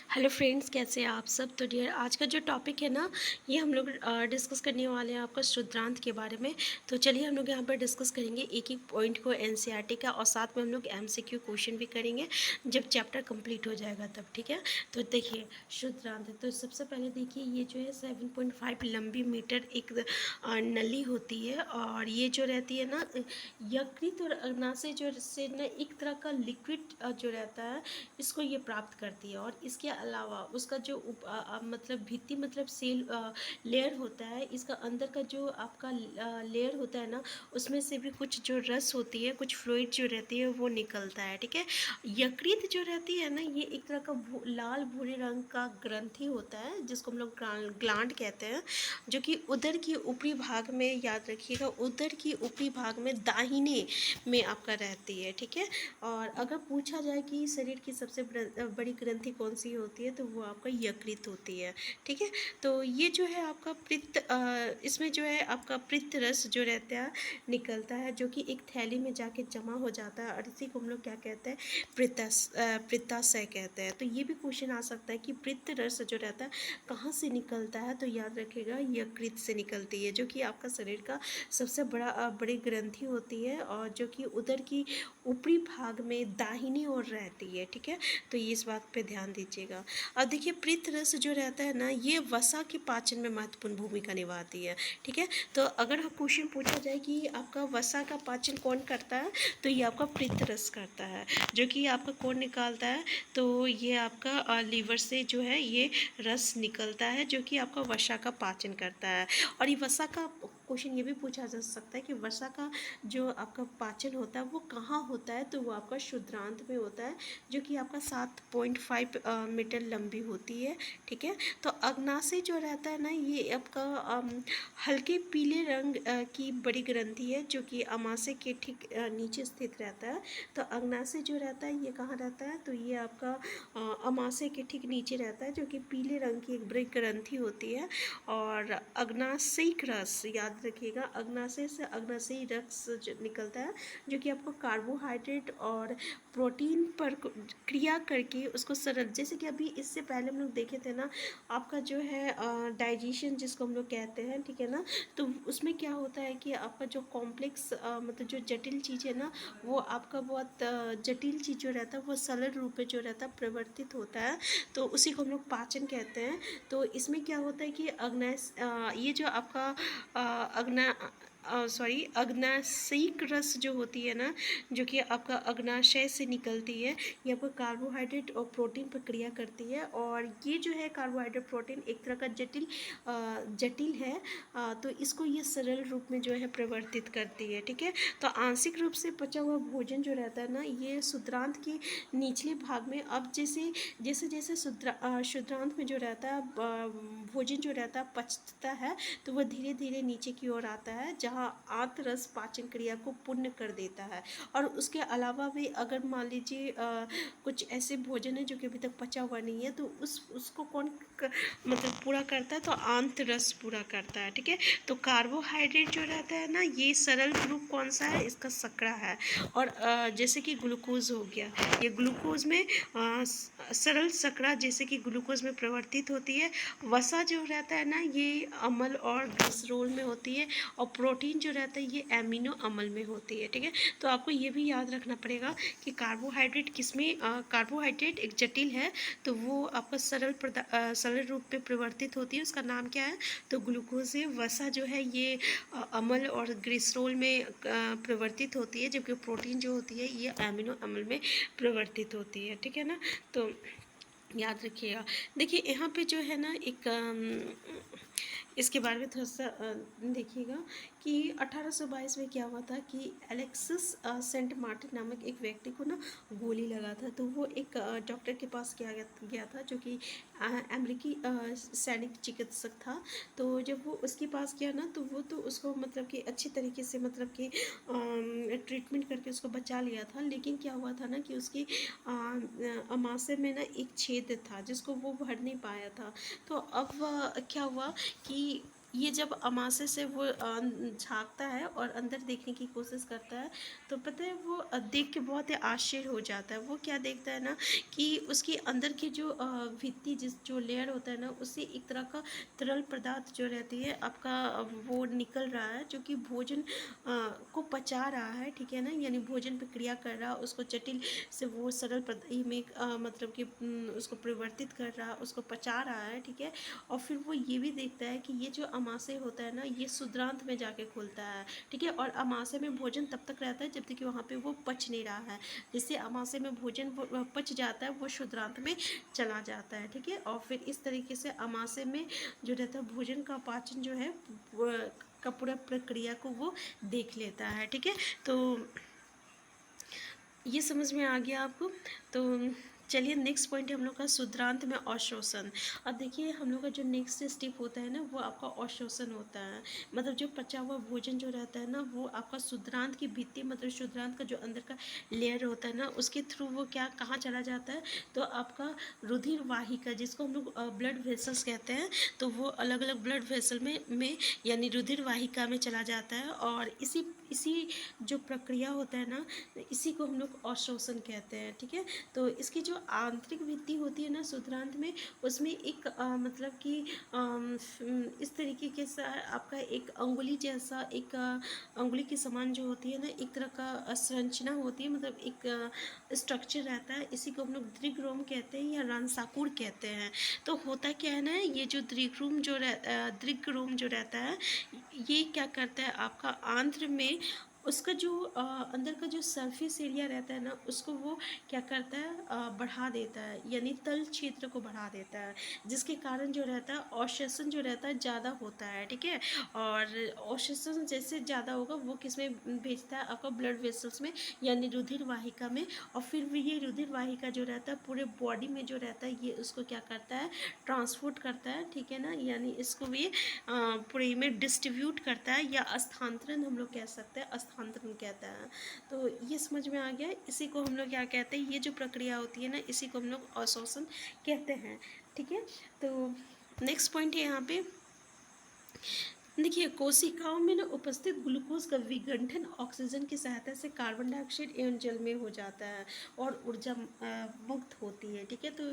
Hello friends, कैसे हैं आप सब। तो डियर, आज का जो टॉपिक है ना, ये हम लोग डिस्कस करने वाले हैं आपका शुद्रांत के बारे में। तो चलिए हम लोग यहाँ पर डिस्कस करेंगे एक एक पॉइंट को एनसीईआरटी का, और साथ में हम लोग एमसीक्यू क्वेश्चन भी करेंगे जब चैप्टर कंप्लीट हो जाएगा तब। ठीक है, तो देखिए शुद्रांत। तो सबसे पहले देखिए, ये जो है 7.5 लंबी मीटर एक नली होती है, और ये जो रहती है ना, यकृत और अग्नाशय जो से ना एक तरह का लिक्विड जो रहता है, इसको ये प्राप्त करती है। और इसके अलावा उसका जो मतलब भित्ति मतलब सेल लेयर होता है, इसका अंदर का जो आपका लेयर होता है ना, उसमें से भी कुछ जो रस होती है, कुछ फ्लूइड जो रहती है वो निकलता है। ठीक है, यकृत जो रहती है ना, ये एक तरह का लाल भूरे रंग का ग्रंथि होता है, जिसको हम लोग ग्लांड कहते हैं, जो कि उदर की ऊपरी भाग में, याद रखिएगा, उदर की ऊपरी भाग में दाहिने में आपका रहती है। ठीक है, और अगर पूछा जाए कि शरीर की सबसे बड़ी ग्रंथि कौन सी होती है, तो वो आपका यकृत होती है। ठीक है, तो ये जो है आपका पित्त, इसमें जो है आपका पित्त रस जो रहता है निकलता है, जो कि एक थैली में जाके जमा हो जाता है, और इसी को हम लोग क्या कहते हैं, पित्ताशय कहते हैं। तो ये भी क्वेश्चन आ सकता है कि पित्त रस जो रहता है कहाँ से निकलता है, तो याद रखिएगा यकृत से निकलती है, जो कि आपका शरीर का सबसे बड़ी ग्रंथि होती है, और जो कि उदर की ऊपरी भाग में दाहिनी ओर रहती है। ठीक है, तो ये इस बात पे ध्यान दीजिएगा। अब देखिए, पित्त रस जो रहता है ना, ये वसा के पाचन में महत्वपूर्ण भूमिका निभाती है। ठीक है, तो अगर क्वेश्चन पूछा जाए कि आपका वसा का पाचन कौन करता है, तो ये आपका पित्त रस करता है, जो कि आपका कौन निकालता है, तो ये आपका लीवर से जो है ये रस निकलता है, जो कि आपका वसा का पाचन करता है। और ये वसा का क्वेश्चन ये भी पूछा जा सकता है कि वसा का जो आपका पाचन होता है वो कहाँ होता है, तो वो आपका शुद्रांत में होता है, जो कि आपका 7.5 मीटर लंबी होती है। ठीक है, तो अग्नाशय जो रहता है ना, ये आपका हल्के पीले रंग की बड़ी ग्रंथि है, जो कि अमाशय के ठीक नीचे स्थित रहता है। तो अग्नाशय जो रहता है ये कहाँ रहता है, तो ये आपका अमाशय के ठीक नीचे रहता है, जो कि पीले रंग की एक बड़ी ग्रंथि होती है। और अग्नाशयिक रस, याद रखिएगा, अग्नाशय से अग्नाशयी रस जो निकलता है, जो कि आपको कार्बोहाइड्रेट और प्रोटीन पर क्रिया करके उसको सरल, जैसे कि अभी इससे पहले हम लोग देखे थे ना, आपका जो है डाइजेशन जिसको हम लोग कहते हैं। ठीक है ना, तो उसमें क्या होता है कि आपका जो कॉम्प्लेक्स मतलब जो जटिल चीज़ है ना, वो आपका बहुत जटिल चीज़ जो रहता है वो सरल रूप में जो रहता है परिवर्तित होता है, तो उसी को हम लोग पाचन कहते हैं। तो इसमें क्या होता है कि ये जो आपका अग्ना अग्नाशयिक रस जो होती है ना, जो कि आपका अग्नाशय से निकलती है, ये आपको कार्बोहाइड्रेट और प्रोटीन पर क्रिया करती है। और ये जो है कार्बोहाइड्रेट प्रोटीन एक तरह का जटिल है, तो इसको ये सरल रूप में जो है परिवर्तित करती है। ठीक है, तो आंशिक रूप से पचा हुआ भोजन जो रहता है ना, ये शुद्रांत के निचले भाग में, अब जैसे जैसे जैसे शुद्रांत में जो रहता है भोजन जो रहता है पचता है, तो वह धीरे धीरे नीचे की ओर आता है, जहाँ आंत रस पाचन क्रिया को पूर्ण कर देता है। और उसके अलावा भी अगर मान लीजिए कुछ ऐसे भोजन है जो कि अभी तक पचा हुआ नहीं है, तो उसको कौन मतलब पूरा करता है, तो आंत रस पूरा करता है। ठीक है, तो कार्बोहाइड्रेट जो रहता है ना, ये सरल ग्रुप कौन सा है, इसका शर्करा है। और जैसे कि ग्लूकोज हो गया, ये ग्लूकोज में सरल शर्करा जैसे कि ग्लूकोज में परिवर्तित होती है। वसा जो रहता है ना, ये अम्ल और ग्लिसरॉल में होती है, और प्रोटीन जो रहता है ये एमिनो अम्ल में होती है। ठीक है, तो आपको ये भी याद रखना पड़ेगा कि कार्बोहाइड्रेट किसमें, कार्बोहाइड्रेट एक जटिल है, तो वो आपका सरल रूप में परिवर्तित होती है, उसका नाम क्या है, तो ग्लूकोज है। वसा जो है ये अम्ल और ग्लिसरॉल में परिवर्तित होती है, जबकि प्रोटीन जो होती है ये एमिनो अम्ल में परिवर्तित होती है। ठीक है ना, तो याद रखिएगा। देखिए यहाँ पे जो है ना एक इसके बारे में थोड़ा सा देखिएगा कि 1822 में क्या हुआ था कि एलेक्सिस सेंट मार्टिन नामक एक व्यक्ति को ना गोली लगा था। तो वो एक डॉक्टर के पास गया था, जो कि अमेरिकी सैनिक चिकित्सक था। तो जब वो उसके पास गया ना, तो वो तो उसको मतलब कि अच्छी तरीके से मतलब कि ट्रीटमेंट करके उसको बचा लिया था। लेकिन क्या हुआ था ना कि उसकी अमाशय में ना एक छेद था, जिसको वो भर नहीं पाया था। तो अब क्या हुआ कि ये जब अमाशय से वो झाँकता है और अंदर देखने की कोशिश करता है, तो पता है वो देख के बहुत ही आश्चर्य हो जाता है। वो क्या देखता है ना कि उसके अंदर की जो भित्ति जिस जो लेयर होता है ना, उससे एक तरह का तरल पदार्थ जो रहती है आपका वो निकल रहा है, जो कि भोजन को पचा रहा है, ठीक है ना? यानी भोजन पे क्रिया कर रहा है, उसको जटिल से वो सरल में मतलब कि उसको परिवर्तित कर रहा है, उसको पचा रहा है, ठीक है? और फिर वो ये भी देखता है कि ये जो अमाशय होता है ना, ये शुद्रांत में जाके खुलता है, ठीक है? और अमाशय में भोजन तब तक रहता है जब तक कि वहाँ पे वो पच नहीं रहा है। जिससे अमाशय में भोजन पच जाता है, वो शुद्रांत में चला जाता है, ठीक है? और फिर इस तरीके से अमाशय में जो रहता है भोजन का पाचन जो है का पूरा प्रक्रिया को वो देख लेता है, ठीक है? तो ये समझ में आ गया आपको? तो चलिए नेक्स्ट पॉइंट है हम लोग का शुद्रांत में अवशोषण। अब देखिए हम लोग का जो नेक्स्ट स्टेप होता है ना, वो आपका अवशोषण होता है। मतलब जो पचा हुआ भोजन जो रहता है ना, वो आपका शुद्रांत की भित्ति मतलब शुद्रांत का जो अंदर का लेयर होता है ना, उसके थ्रू वो क्या कहाँ चला जाता है, तो आपका रुधिर वाहिका जिसको हम लोग ब्लड वेसल्स कहते हैं, तो वो अलग अलग ब्लड वेसल में यानी रुधिर वाहिका में चला जाता है। और इसी इसी जो प्रक्रिया होता है ना, इसी को हम लोग अवशोषण कहते हैं, ठीक है? तो इसकी जो आंतरिक भित्ति होती है ना शुद्रांत में, उसमें एक मतलब कि इस तरीके के आपका एक अंगुली जैसा एक अंगुली के समान जो होती है ना, एक तरह का संरचना होती है, मतलब एक स्ट्रक्चर रहता है। इसी को हम लोग दृग्रोम कहते हैं या रानसाकुर कहते हैं। तो होता क्या है ना, ये जो दृग्रोम जो रहता है, ये क्या करता है आपका आंत्र में उसका जो अंदर का जो सरफेस एरिया रहता है ना, उसको वो क्या करता है बढ़ा देता है, यानी तल क्षेत्र को बढ़ा देता है, जिसके कारण जो रहता है अवशोषण जो रहता है ज़्यादा होता है, ठीक है? और अवशोषण जैसे ज़्यादा होगा वो किस में भेजता है आपका ब्लड वेसल्स में, यानी रुधिर वाहिका में। और फिर भी ये रुधिर वाहिका जो रहता है पूरे बॉडी में जो रहता है, ये उसको क्या करता है ट्रांसपोर्ट करता है, ठीक है ना? यानी इसको भी पूरे में डिस्ट्रीब्यूट करता है, या स्थानांतरण हम लोग कह सकते हैं, स्थानांतरण कहता है। तो ये समझ में आ गया। इसी को हम लोग क्या कहते हैं, ये जो प्रक्रिया होती है ना, इसी को हम लोग अवशोषण कहते हैं, ठीक है? तो नेक्स्ट पॉइंट है यहाँ पे, देखिए कोशिकाओं में ना उपस्थित ग्लूकोज का विघटन ऑक्सीजन की सहायता से कार्बन डाइऑक्साइड एवं जल में हो जाता है और ऊर्जा मुक्त होती है, ठीक है? तो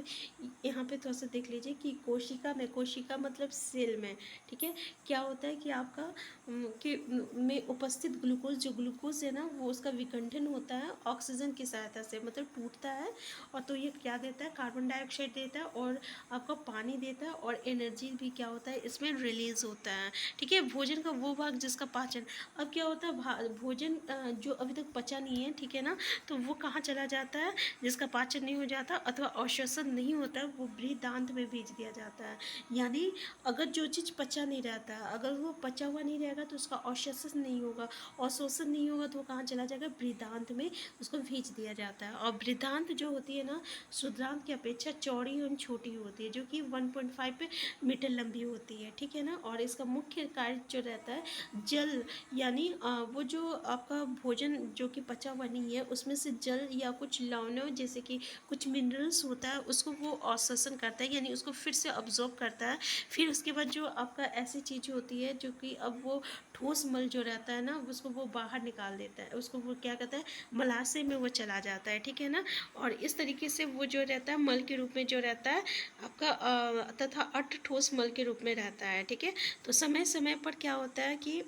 यहाँ पे थोड़ा सा देख लीजिए कि कोशिका मतलब सेल में, ठीक है, क्या होता है कि आपका में उपस्थित ग्लूकोज जो ग्लूकोज है ना, वो उसका विघटन होता है ऑक्सीजन की सहायता से, मतलब टूटता है। और तो ये क्या देता है, कार्बन डाइऑक्साइड देता है और आपका पानी देता है, और एनर्जी भी क्या होता है इसमें रिलीज होता है, ठीक है? भोजन का वो भाग जिसका पाचन, अब क्या होता है भोजन जो अभी तक पचा नहीं है, ठीक है ना, तो वो कहाँ चला जाता है, जिसका पाचन नहीं हो जाता अथवा अवशोषण नहीं होता है, वो बृहदान्त्र में भेज दिया जाता है। यानी अगर जो चीज़ पचा नहीं रहता है, अगर वो पचा हुआ नहीं रहेगा तो उसका अवशोषण नहीं होगा, अवशोषण नहीं होगा तो वो कहाँ चला जाएगा, बृहदान्त्र में उसको भेज दिया जाता है। और बृहदान्त्र जो होती है ना, शुद्रांत की अपेक्षा चौड़ी एवं छोटी होती है, जो कि 1.5 मीटर लंबी होती है, ठीक है ना? और इसका मुख्य कार्य जो रहता है जल, यानी वो जो आपका भोजन जो कि पचा हुआ नहीं है, उसमें से जल या कुछ लवणों जैसे कि कुछ मिनरल्स होता है, उसको वो अवशोषण करता है, यानी उसको फिर से अब्जॉर्ब करता है। फिर उसके बाद जो आपका ऐसी चीज़ होती है जो कि अब वो ठोस मल जो रहता है ना, उसको वो बाहर निकाल देता है, उसको वो क्या कहता है मलाशय में वो चला जाता है, ठीक है ना? और इस तरीके से वो जो रहता है मल के रूप में जो रहता है आपका तथा अट ठोस मल के रूप में रहता है, ठीक है? तो समय समय पर क्या होता है कि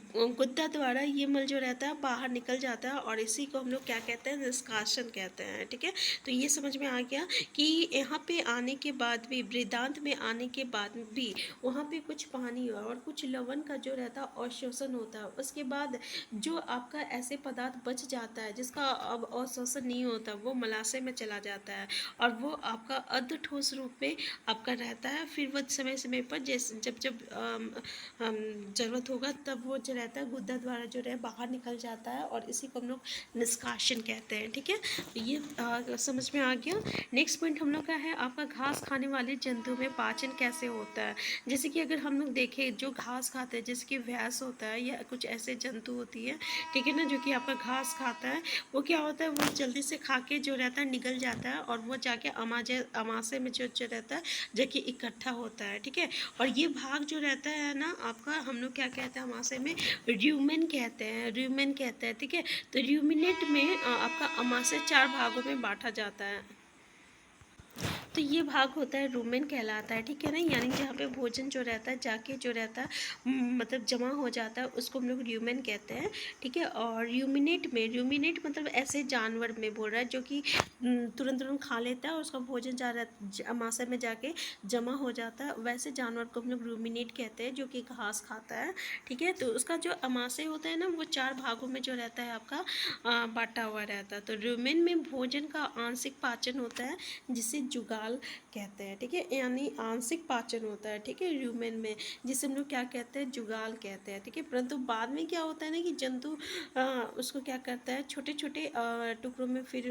गुद्दा द्वारा ये मल जो रहता है बाहर निकल जाता है, और इसी को हम लोग क्या कहते हैं, निष्कासन कहते हैं, ठीक है? तो ये समझ में आ गया कि यहाँ पे आने के बाद भी, बृहदान्त्र में आने के बाद भी वहाँ पे कुछ पानी और कुछ लवण का जो रहता है अवशोषण होता है। उसके बाद जो आपका ऐसे पदार्थ बच जाता है जिसका अब अवशोषण नहीं होता, वो मलाशय में चला जाता है, और वो आपका अर्ध ठोस रूप में आपका रहता है। फिर वह समय समय पर जैसे जब जब ज़रूरत होगा तब वो जो रहता है गुद्दा द्वारा जो है बाहर निकल जाता है और इसी को हम लोग निष्कासन कहते हैं। ठीक है, तो ये समझ में आ गया। नेक्स्ट पॉइंट हम लोग का है आपका घास खाने वाले जंतु में पाचन कैसे होता है। जैसे कि अगर हम लोग देखें जो घास खाते हैं, जैसे कि भैंस होता है या कुछ ऐसे जंतु होती है, ठीक है ना, जो कि आपका घास खाता है, वो क्या होता है, वो जल्दी से खा के जो रहता है निगल जाता है और वो जाके अमाशय में जो रहता है जाके इकट्ठा होता है। ठीक है, और ये भाग जो रहता है ना आपका, हम लोग क्या कहते हैं अमाशय में, र्यूमेन कहते हैं, र्यूमेन कहते हैं। ठीक है, तो र्यूमिनेट में आपका अमाशय 4 भागों में बांटा जाता है। तो ये भाग होता है रूमेन कहलाता है। ठीक है ना, यानी जहाँ पे भोजन जो रहता है जाके जो रहता है मतलब जमा हो जाता है, उसको हम लोग र्यूमेन कहते हैं। ठीक है, और र्यूमिनेट मतलब ऐसे जानवर में बोल रहा है जो कि तुरंत तुरंत खा लेता है और उसका भोजन अमाशय में जाके जमा हो जाता है, वैसे जानवर को हम लोग रूमिनेट कहते हैं जो कि घास खाता है। ठीक है, तो उसका जो अमाशय होता है ना, वो 4 भागों में जो रहता है आपका बांटा हुआ रहता है। तो रूमेन में भोजन का आंशिक पाचन होता है जिसे जुगाल कहते हैं। ठीक है, यानी आंशिक पाचन होता है। ठीक है, र्यूमेन में, जिसे हम लोग क्या कहते हैं, जुगाल कहते हैं। ठीक है, परंतु बाद में क्या होता है ना कि जंतु उसको क्या करता है, छोटे छोटे टुकड़ों में फिर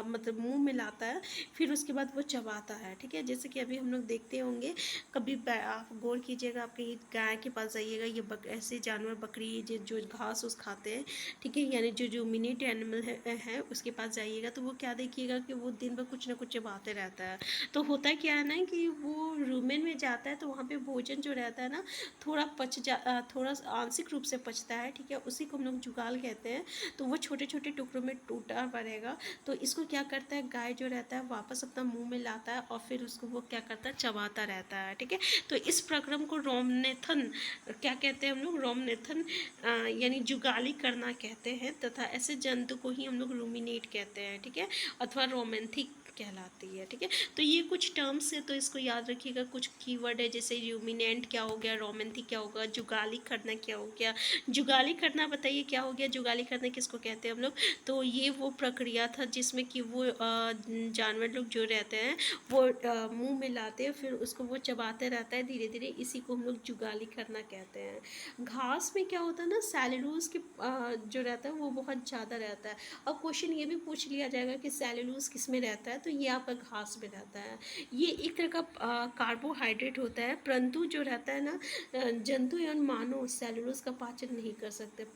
मतलब मुंह में लाता है, फिर उसके बाद वो चबाता है। ठीक है, जैसे कि अभी हम लोग देखते होंगे, कभी आप गौर कीजिएगा, आप कहीं गाय के पास जाइएगा, ये ऐसे जानवर, बकरी जो घास उस खाते हैं, ठीक है, यानी जो रूमिनेट एनिमल है उसके पास जाइएगा तो वो क्या देखिएगा कि वो दिन भर कुछ ना कुछ चबाते रहता है। तो होता क्या है ना कि वो रूमेन में जाता है तो वहाँ पे भोजन जो रहता है ना थोड़ा आंशिक रूप से पचता है। ठीक है, उसी को हम लोग जुगाल कहते हैं। तो वो छोटे छोटे टुकड़ों में टूटा पड़ेगा, तो इसको क्या करता है, गाय जो रहता है वापस अपना मुंह में लाता है और फिर उसको वो क्या करता है, चबाता रहता है। ठीक है, तो इस प्रक्रम को रोमनेथन क्या कहते हैं हम लोग, रोमनेथन यानी जुगाली करना कहते हैं, तथा ऐसे जंतु को ही हम लोग रूमिनेट कहते हैं। ठीक है, अथवा रोमेंथिक कहलाती है। ठीक है, तो ये कुछ टर्म्स है, तो इसको याद रखिएगा। कुछ कीवर्ड है, जैसे र्यूमिनेंट क्या हो गया, रोमेंथिक क्या होगा, जुगाली करना क्या हो गया। जुगाली करना बताइए क्या हो गया, जुगाली करना किसको कहते हैं हम लोग। तो ये वो प्रक्रिया था जिसमें कि वो जानवर लोग जो रहते हैं वो मुंह में लाते हैं, फिर उसको वो चबाते रहता है धीरे धीरे, इसी को हम लोग जुगाली करना कहते हैं। घास में क्या होता है ना, सेलुलोज के जो रहता है वो बहुत ज़्यादा रहता है। अब क्वेश्चन ये भी पूछ लिया जाएगा कि सेलुलोज किस में रहता है, तो ये आपका घास में रहता है। ये एक तरह का कार्बोहाइड्रेट होता है, परंतु जो रहता है ना जंतु एवं मानव सेलुलोज का पाचन नहीं कर सकते।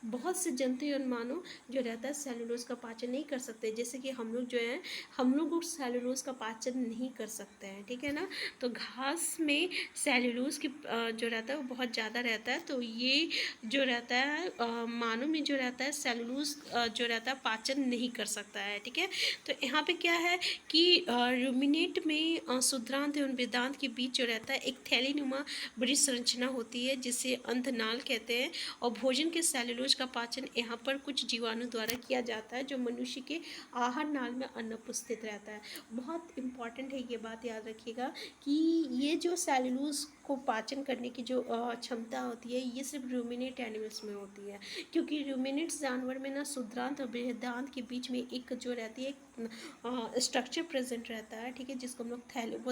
बहुत से जंतु एवं मानव जो रहता है सेलुलोज का पाचन नहीं कर सकते, जैसे कि हम लोग जो है, हम लोग सेलुलोज का पाचन नहीं कर सकते हैं। ठीक है ना, तो घास में सेलुलोज की जो रहता है वो बहुत ज़्यादा रहता है। तो ये जो रहता है मानव में जो रहता है सेलुलोज जो रहता है पाचन नहीं कर सकता है। ठीक है, तो यहाँ पे क्या है कि रूमिनेट में शुद्रांत एवं वेदांत के बीच जो रहता है एक थैलीनुमा बड़ी संरचना होती है जिसे अंतनाल कहते हैं, और भोजन के सेलुलोज का पाचन यहाँ पर कुछ जीवाणु द्वारा किया जाता है जो मनुष्य के आहार नाल में अनुपस्थित रहता है। बहुत इंपॉर्टेंट है ये बात, याद रखिएगा कि ये जो सेलुलोज को पाचन करने की जो क्षमता होती है ये सिर्फ रूमिनेट एनिमल्स में होती है, क्योंकि रूमिनेट्स जानवर में ना शुद्रांत और बृहदांत के बीच में एक जो रहती है स्ट्रक्चर प्रेजेंट रहता है। ठीक है, जिसको हम लोग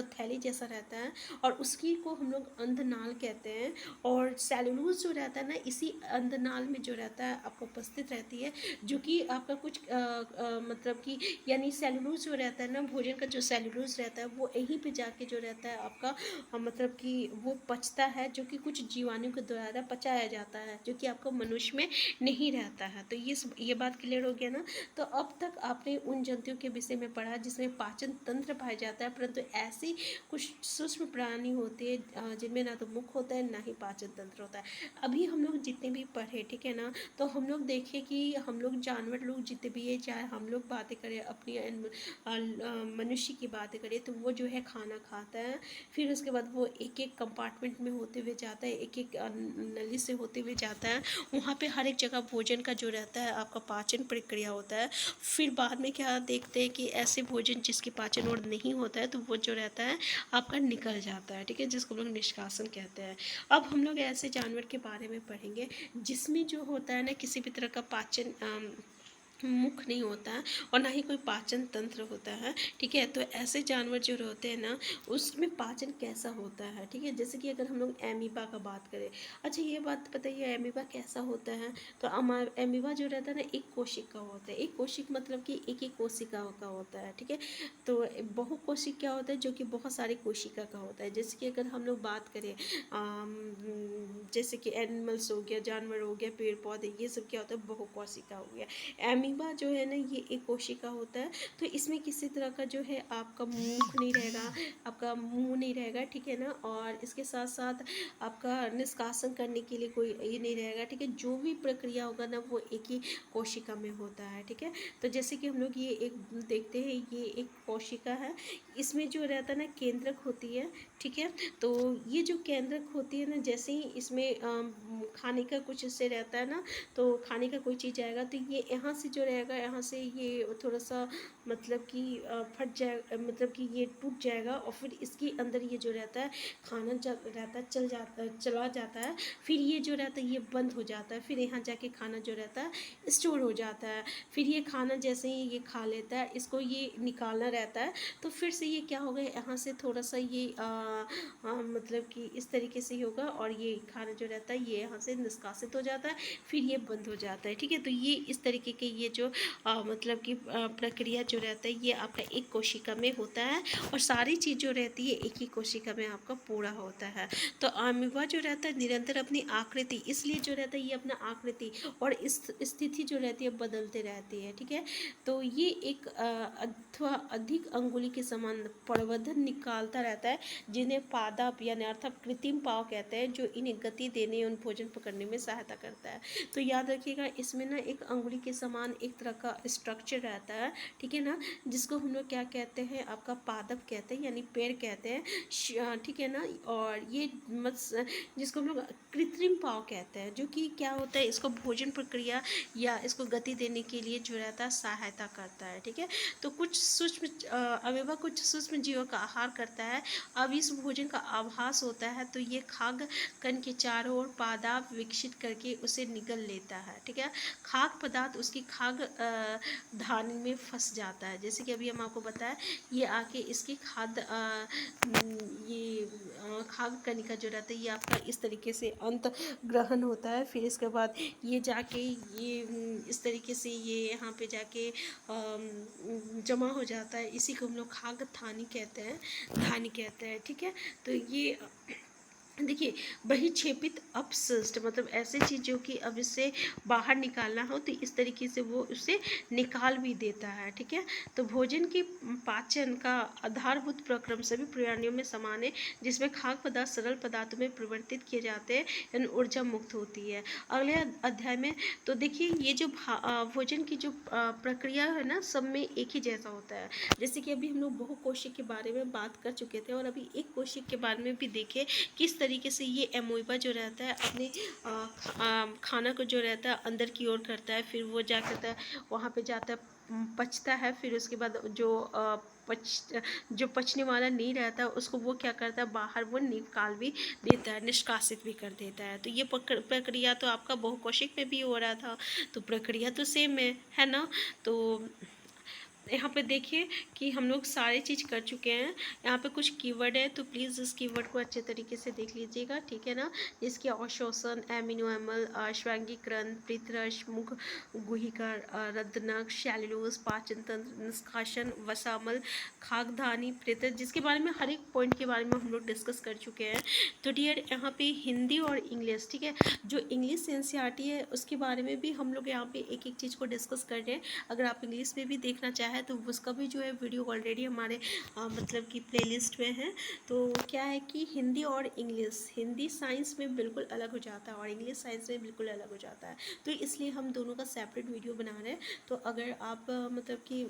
थैली जैसा रहता है, और उसकी को हम लोग अंधनाल कहते हैं। और सेलुलोज जो रहता है ना इसी अंधनाल में जो रहता है आपको उपस्थित रहती है, जो कि आपका कुछ मतलब कि यानी सेलुलोज जो रहता है ना, भोजन का जो सेलुलोज रहता है वो यहीं पे जाके जो रहता है आपका मतलब कि वो पचता है, जो कि कुछ जीवाणु के द्वारा पचाया जाता है, जो कि आपको मनुष्य में नहीं रहता है। तो ये बात क्लियर हो गया ना। तो अब तक आपने उन जंतुओं के विषय में पढ़ा जिसमें पाचन तंत्र पाया जाता है, परंतु ऐसी कुछ सूक्ष्म प्राणी होते हैं जिनमें ना तो मुख होता है ना ही पाचन तंत्र होता है। अभी हम लोग जितने भी पढ़े, ठीक है ना, तो हम लोग देखें कि हम लोग जानवर लोग जितने भी है, चाहे हम लोग बातें करें अपनी मनुष्य की बातें करें, तो वो जो है खाना खाता है, फिर उसके बाद वो एक एक कंपार्टमेंट में होते हुए जाता है, एक एक नली से होते हुए जाता है, वहाँ पे हर एक जगह भोजन का जो रहता है आपका पाचन प्रक्रिया होता है। फिर बाद में क्या देखते हैं कि ऐसे भोजन जिसके पाचन और नहीं होता है तो वो जो रहता है आपका निकल जाता है। ठीक है, जिसको हम लोग निष्कासन कहते हैं। अब हम लोग ऐसे जानवर के बारे में पढ़ेंगे जिसमें जो होता है ना किसी भी तरह का पाचन मुख नहीं होता है और ना ही कोई पाचन तंत्र होता है, ठीक है। तो ऐसे जानवर जो होते हैं ना, उसमें पाचन कैसा होता है, ठीक है। जैसे कि अगर हम लोग एमीबा का बात करें, अच्छा ये बात बताइए एमीबा कैसा होता है। तो हमारा एमीबा जो रहता है ना, एक कोशिका होता है। एक कोशिक मतलब कि एक एक कोशिका का होता है, ठीक है। तो बहुकोशिक क्या होता है, जो कि बहुत सारी कोशिका का होता है। जैसे कि अगर हम लोग बात करें जैसे कि एनिमल्स हो गया, जानवर हो गया, पेड़ पौधे, ये सब क्या होता है, बहुकोशिका हो गया। एमीबा जो है ना, ये एक कोशिका होता है। तो इसमें किसी तरह का जो है आपका मुख नहीं रहेगा, आपका मुंह नहीं रहेगा, ठीक है ना। और इसके साथ साथ आपका निष्कासन करने के लिए कोई ये नहीं रहेगा, ठीक है। जो भी प्रक्रिया होगा ना, वो एक ही कोशिका में होता है, ठीक है। तो जैसे कि हम लोग ये एक देखते हैं, ये एक कोशिका है। इसमें जो रहता है ना, केंद्रक होती है, ठीक है। तो ये जो केंद्रक होती है ना, जैसे ही इसमें खाने का कुछ इससे रहता है ना, तो खाने का कोई चीज़ आएगा, तो ये यहाँ से जो रहेगा, यहाँ से ये थोड़ा सा मतलब कि फट जाए, मतलब कि ये टूट जाएगा, और फिर इसके अंदर ये जो रहता है, खाना जब रहता है चला जाता है। फिर ये जो रहता है, ये बंद हो जाता है। फिर यहाँ जाके खाना जो रहता है, स्टोर हो जाता है। फिर ये खाना जैसे ही ये खा लेता है, इसको ये निकालना रहता है। तो फिर से ये क्या होगा, यहाँ से थोड़ा सा ये मतलब कि इस तरीके से ही होगा, और ये खाना जो रहता है, ये यहाँ से निष्कासित हो जाता है। फिर ये बंद हो जाता है, ठीक है। तो ये इस तरीके के ये जो मतलब कि प्रक्रिया जो रहता है, ये आपका एक कोशिका में होता है, और सारी चीज़ जो रहती है एक ही कोशिका में आपका पूरा होता है। तो अमीबा जो रहता है निरंतर अपनी आकृति, इसलिए जो रहता है ये अपना आकृति और इस स्थिति जो रहती है बदलते रहती है, ठीक है। तो ये एक अथवा अधिक अंगुली के समान प्रवर्धन निकालता रहता है, जिन्हें पादप यानी अर्थात कृत्रिम पाँव कहते हैं, जो इन्हें गति देने और भोजन पकड़ने में सहायता करता है। तो याद रखिएगा, इसमें ना एक अंगुली के समान एक तरह का स्ट्रक्चर रहता है, ठीक है ना, जिसको हम लोग क्या कहते हैं, आपका पादप कहते हैं, यानी पैर कहते हैं, ठीक है ना। और ये जिसको हम लोग कृत्रिम पाँव कहते हैं, जो कि क्या होता है, इसको भोजन प्रक्रिया या इसको गति देने के लिए जो रहता है सहायता करता है, ठीक है। तो कुछ सूक्ष्म अमेबा कुछ सूक्ष्म जीवों का आहार करता है। अब इस भोजन का आभास होता है, तो ये खाद्य कण के चारों ओर पादाप विकसित करके उसे निगल लेता है, ठीक है। खाद्य पदार्थ उसकी खाद्य धानी में फंस जाता है। जैसे कि अभी हम आपको बताया, ये आके इसकी खाद्य ये खाद्य कणिका जो रहता है, ये आपका इस तरीके से अंत ग्रहण होता है। फिर इसके बाद ये जाके ये इस तरीके से ये यहाँ पे जाके जमा हो जाता है। इसी को हम लोग खाद्य थानी कहते हैं, धानी कहते हैं, ठीक है। तो ये देखिए, बहिक्षेपित अपशिष्ट मतलब ऐसे चीज़ जो कि अब इससे बाहर निकालना हो, तो इस तरीके से वो उसे निकाल भी देता है, ठीक है। तो भोजन की पाचन का आधारभूत प्रक्रम सभी प्राणियों में समान है, जिसमें खाद्य पदार्थ सरल पदार्थों में परिवर्तित किए जाते हैं, यानी ऊर्जा मुक्त होती है। अगले अध्याय में तो देखिए, ये जो भोजन की जो प्रक्रिया है ना, सब में एक ही जैसा होता है। जैसे कि अभी हम लोग बहुकोशिक के बारे में बात कर चुके थे, और अभी एक कोशिक के बारे में भी देखे किस तरीके से ये एमोइबा जो रहता है अपने खाना को जो रहता है अंदर की ओर करता है। फिर वो जा करता है, वहाँ पे जाता है, पचता है। फिर उसके बाद जो पचने वाला नहीं रहता है, उसको वो क्या करता है, बाहर वो निकाल भी देता है, निष्कासित भी कर देता है। तो ये प्रक्रिया तो आपका बहुकोशिक में भी हो रहा था, तो प्रक्रिया तो सेम है ना। तो यहाँ पे देखिए कि हम लोग सारी चीज़ कर चुके हैं। यहाँ पे कुछ कीवर्ड है, तो प्लीज़ इस कीवर्ड को अच्छे तरीके से देख लीजिएगा, ठीक है ना। इसके अवशोषण, एमिनो एमल, श्वैंगीकरण, पृथरस, मुख गुहिका, रद्दनक, शैलुलोज, पाचन तंत्र, निष्कासन, वसामल, खाद्यधानी, पृथर, जिसके बारे में हर एक पॉइंट के बारे में हम लोग डिस्कस कर चुके हैं। तो डियर, यहाँ पे हिंदी और इंग्लिश, ठीक है, जो इंग्लिश एनसीईआरटी है उसके बारे में भी हम लोग यहाँ पे एक एक चीज़ को डिस्कस कर रहे हैं। अगर आप इंग्लिश में भी देखना चाहें तो उसका भी जो है वीडियो ऑलरेडी हमारे मतलब कि प्लेलिस्ट में है। तो क्या है कि हिंदी और इंग्लिश, हिंदी साइंस में बिल्कुल अलग हो जाता है और इंग्लिश साइंस में बिल्कुल अलग हो जाता है। तो इसलिए हम दोनों का सेपरेट वीडियो बना रहे हैं। तो अगर आप मतलब कि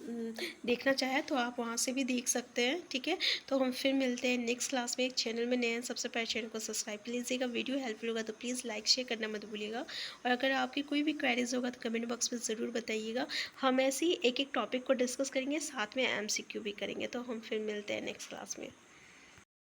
देखना चाहें तो आप वहाँ से भी देख सकते हैं, ठीक है। तो हम फिर मिलते हैं नेक्स्ट क्लास में। एक चैनल में नए हैं, सबसे पहले चैनल को सब्सक्राइब कर लीजिएगा। वीडियो हेल्पफुल होगा तो प्लीज़ लाइक शेयर करना मत भूलिएगा। और अगर आपकी कोई भी क्वेरीज होगा तो कमेंट बॉक्स में ज़रूर बताइएगा। हम ऐसे ही एक एक टॉपिक को डिस्कस करेंगे, साथ में एमसीक्यू भी करेंगे। तो हम फिर मिलते हैं नेक्स्ट क्लास में।